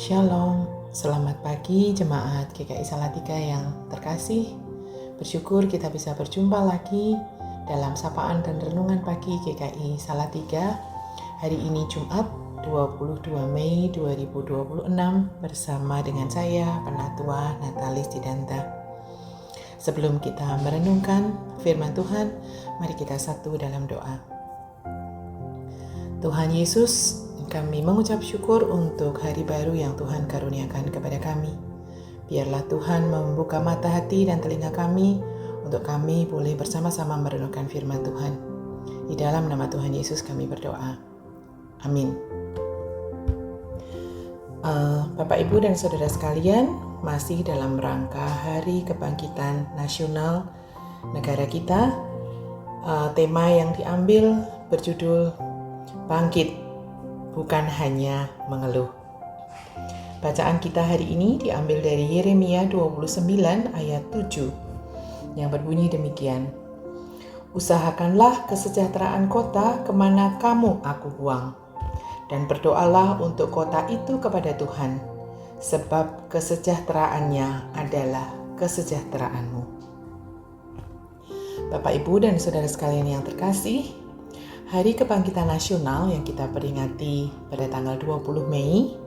Shalom, selamat pagi jemaat GKI Salatiga yang terkasih. Bersyukur kita bisa berjumpa lagi dalam sapaan dan renungan pagi GKI Salatiga. Hari ini Jumat 22 Mei 2026 bersama dengan saya Penatua Natalis Didanta. Sebelum kita merenungkan firman Tuhan, mari kita satu dalam doa. Tuhan Yesus, kami mengucap syukur untuk hari baru yang Tuhan karuniakan kepada kami. Biarlah Tuhan membuka mata hati dan telinga kami untuk kami boleh bersama-sama merenungkan firman Tuhan. Di dalam nama Tuhan Yesus kami berdoa. Amin. Bapak, Ibu, dan Saudara sekalian, masih dalam rangka Hari Kebangkitan Nasional negara kita. Tema yang diambil berjudul Bangkit, bukan hanya mengeluh. Bacaan kita hari ini diambil dari Yeremia 29 ayat 7 yang berbunyi demikian. Usahakanlah kesejahteraan kota kemana kamu aku buang, dan berdoalah untuk kota itu kepada Tuhan, sebab kesejahteraannya adalah kesejahteraanmu. Bapak, Ibu, dan Saudara sekalian yang terkasih, Hari Kebangkitan Nasional yang kita peringati pada tanggal 20 Mei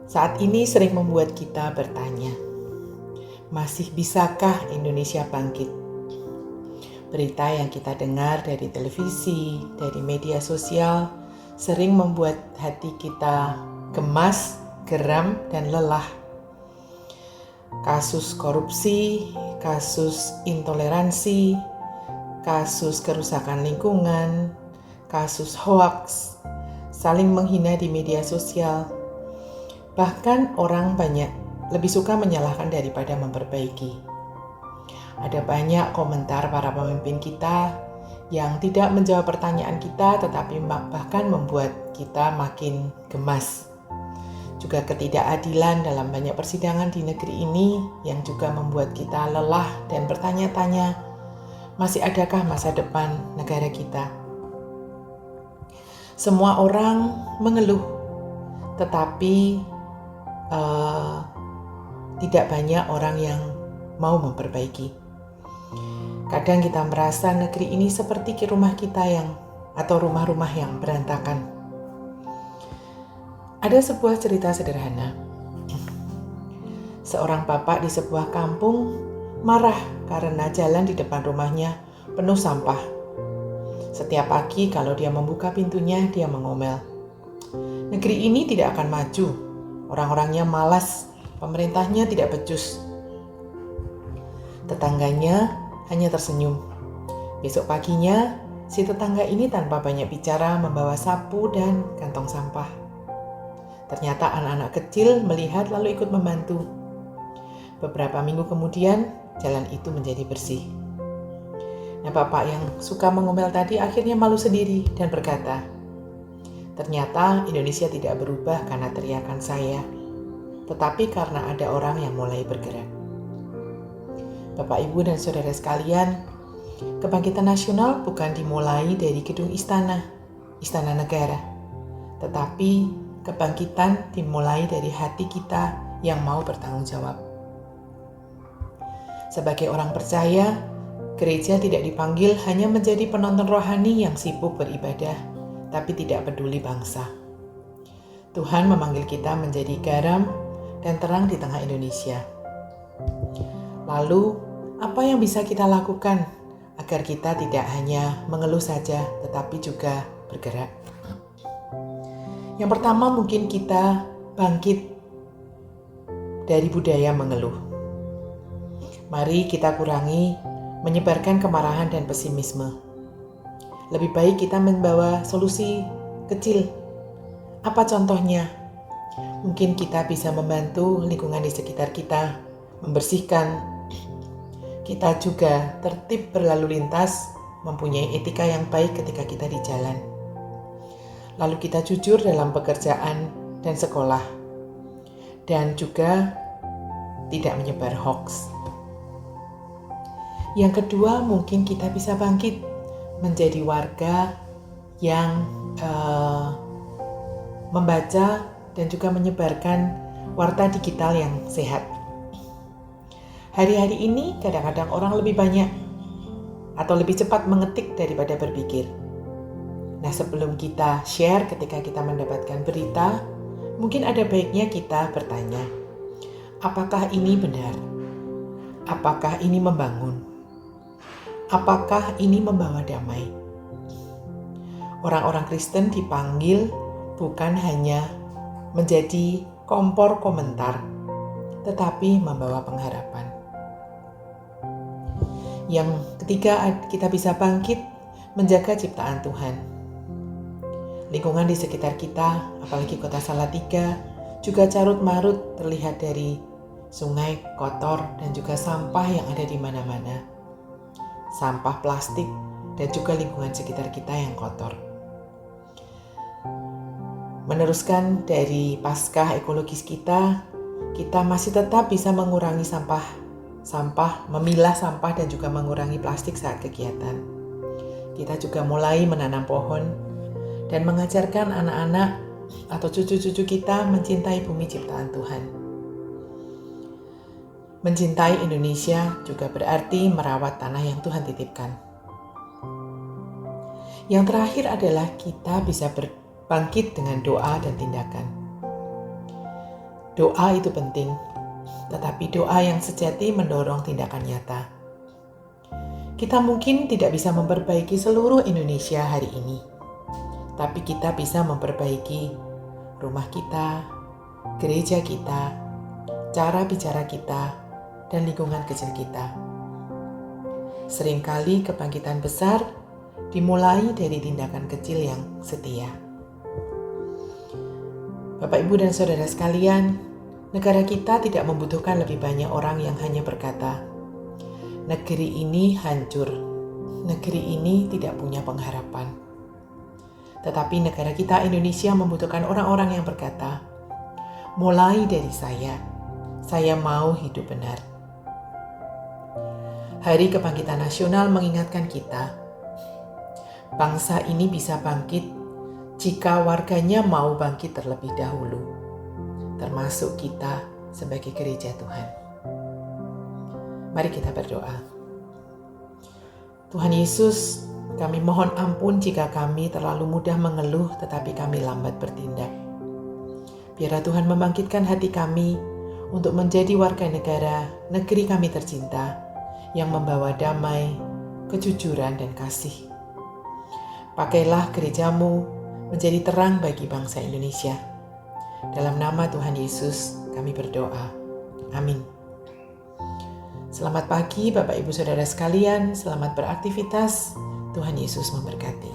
saat ini sering membuat kita bertanya, masih bisakah Indonesia bangkit? Berita yang kita dengar dari televisi, dari media sosial sering membuat hati kita gemas, geram, dan lelah. Kasus korupsi, kasus intoleransi, kasus kerusakan lingkungan, kasus hoaks, saling menghina di media sosial. Bahkan orang banyak lebih suka menyalahkan daripada memperbaiki. Ada banyak komentar para pemimpin kita yang tidak menjawab pertanyaan kita tetapi bahkan membuat kita makin gemas. Juga ketidakadilan dalam banyak persidangan di negeri ini yang juga membuat kita lelah dan bertanya-tanya, masih adakah masa depan negara kita? Semua orang mengeluh, tetapi tidak banyak orang yang mau memperbaiki. Kadang kita merasa negeri ini seperti rumah kita atau rumah-rumah yang berantakan. Ada sebuah cerita sederhana. Seorang bapak di sebuah kampung marah karena jalan di depan rumahnya penuh sampah. Setiap pagi kalau dia membuka pintunya, dia mengomel. Negeri ini tidak akan maju. Orang-orangnya malas, pemerintahnya tidak becus. Tetangganya hanya tersenyum. Besok paginya, si tetangga ini tanpa banyak bicara membawa sapu dan kantong sampah. Ternyata anak-anak kecil melihat lalu ikut membantu. Beberapa minggu kemudian, jalan itu menjadi bersih. Nah, bapak yang suka mengomel tadi akhirnya malu sendiri dan berkata, ternyata Indonesia tidak berubah karena teriakan saya, tetapi karena ada orang yang mulai bergerak. Bapak, Ibu, dan Saudara sekalian, kebangkitan nasional bukan dimulai dari gedung istana negara, tetapi kebangkitan dimulai dari hati kita yang mau bertanggung jawab. Sebagai orang percaya, gereja tidak dipanggil hanya menjadi penonton rohani yang sibuk beribadah, tapi tidak peduli bangsa. Tuhan memanggil kita menjadi garam dan terang di tengah Indonesia. Lalu, apa yang bisa kita lakukan agar kita tidak hanya mengeluh saja, tetapi juga bergerak? Yang pertama, mungkin kita bangkit dari budaya mengeluh. Mari kita kurangi menyebarkan kemarahan dan pesimisme. Lebih baik kita membawa solusi kecil. Apa contohnya? Mungkin kita bisa membantu lingkungan di sekitar kita, membersihkan. Kita juga tertib berlalu lintas, mempunyai etika yang baik ketika kita di jalan. Lalu kita jujur dalam pekerjaan dan sekolah. Dan juga tidak menyebar hoaks. Yang kedua, mungkin kita bisa bangkit menjadi warga yang membaca dan juga menyebarkan warta digital yang sehat. Hari-hari ini kadang-kadang orang lebih banyak atau lebih cepat mengetik daripada berpikir. Nah, sebelum kita share ketika kita mendapatkan berita, mungkin ada baiknya kita bertanya, apakah ini benar? Apakah ini membangun? Apakah ini membawa damai? Orang-orang Kristen dipanggil bukan hanya menjadi kompor komentar, tetapi membawa pengharapan. Yang ketiga, kita bisa bangkit menjaga ciptaan Tuhan. Lingkungan di sekitar kita, apalagi kota Salatiga, juga carut-marut terlihat dari sungai kotor dan juga sampah yang ada di mana-mana. Sampah plastik dan juga lingkungan sekitar kita yang kotor. Meneruskan dari Paskah ekologis kita masih tetap bisa mengurangi sampah, memilah sampah dan juga mengurangi plastik saat kegiatan. Kita juga mulai menanam pohon dan mengajarkan anak-anak atau cucu-cucu kita mencintai bumi ciptaan Tuhan. Mencintai Indonesia juga berarti merawat tanah yang Tuhan titipkan. Yang terakhir adalah kita bisa bangkit dengan doa dan tindakan. Doa itu penting, tetapi doa yang sejati mendorong tindakan nyata. Kita mungkin tidak bisa memperbaiki seluruh Indonesia hari ini, tapi kita bisa memperbaiki rumah kita, gereja kita, cara bicara kita, dan lingkungan kecil kita. Seringkali kebangkitan besar dimulai dari tindakan kecil yang setia. Bapak, Ibu, dan Saudara sekalian, negara kita tidak membutuhkan lebih banyak orang yang hanya berkata, negeri ini hancur, negeri ini tidak punya pengharapan. Tetapi negara kita Indonesia membutuhkan orang-orang yang berkata, mulai dari saya mau hidup benar. Hari Kebangkitan Nasional mengingatkan kita, bangsa ini bisa bangkit jika warganya mau bangkit terlebih dahulu, termasuk kita sebagai gereja Tuhan. Mari kita berdoa. Tuhan Yesus, kami mohon ampun jika kami terlalu mudah mengeluh tetapi kami lambat bertindak. Biarlah Tuhan membangkitkan hati kami untuk menjadi warga negara negeri kami tercinta yang membawa damai, kejujuran, dan kasih. Pakailah gerejamu menjadi terang bagi bangsa Indonesia. Dalam nama Tuhan Yesus kami berdoa. Amin. Selamat pagi Bapak Ibu Saudara sekalian, selamat beraktivitas. Tuhan Yesus memberkati.